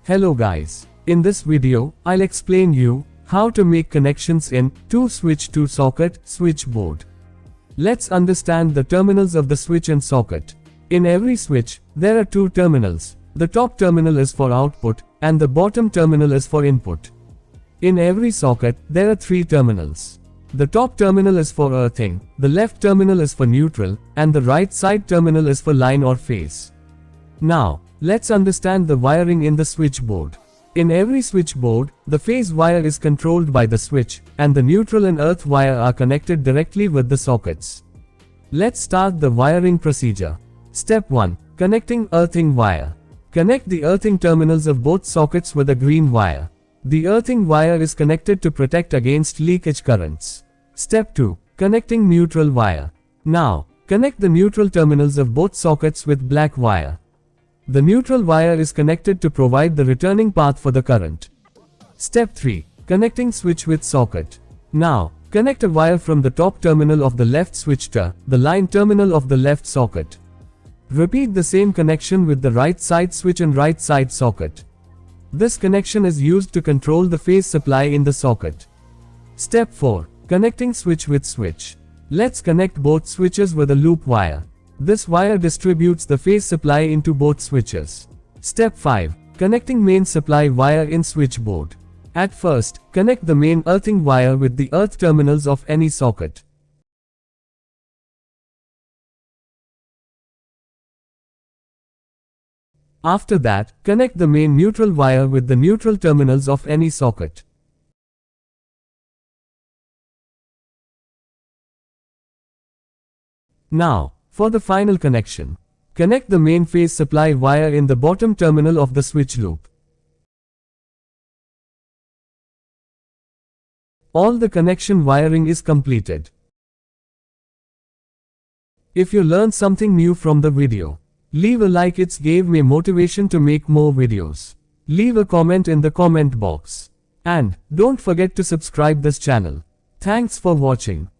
Hello guys. In this video, I'll explain you how to make connections in 2-switch-2 socket switchboard. Let's understand the terminals of the switch and socket. In every switch, there are two terminals. The top terminal is for output, and the bottom terminal is for input. In every socket, there are three terminals. The top terminal is for earthing, the left terminal is for neutral, and the right side terminal is for line or phase. Now, let's understand the wiring in the switchboard. In every switchboard, the phase wire is controlled by the switch, and the neutral and earth wire are connected directly with the sockets. Let's start the wiring procedure. Step 1. Connecting earthing wire. Connect the earthing terminals of both sockets with a green wire. The earthing wire is connected to protect against leakage currents. Step 2. Connecting neutral wire. Now, connect the neutral terminals of both sockets with black wire. The neutral wire is connected to provide the returning path for the current. Step 3. Connecting switch with socket. Now, connect a wire from the top terminal of the left switch to the line terminal of the left socket. Repeat the same connection with the right side switch and right side socket. This connection is used to control the phase supply in the socket. Step 4. Connecting switch with switch. Let's connect both switches with a loop wire. This wire distributes the phase supply into both switches. Step 5. Connecting main supply wire in switchboard. At first, connect the main earthing wire with the earth terminals of any socket. After that, connect the main neutral wire with the neutral terminals of any socket. Now, for the final connection, connect the main phase supply wire in the bottom terminal of the switch loop. All the connection wiring is completed. If you learned something new from the video, leave a like, it gave me motivation to make more videos. Leave a comment in the comment box. And don't forget to subscribe this channel. Thanks for watching.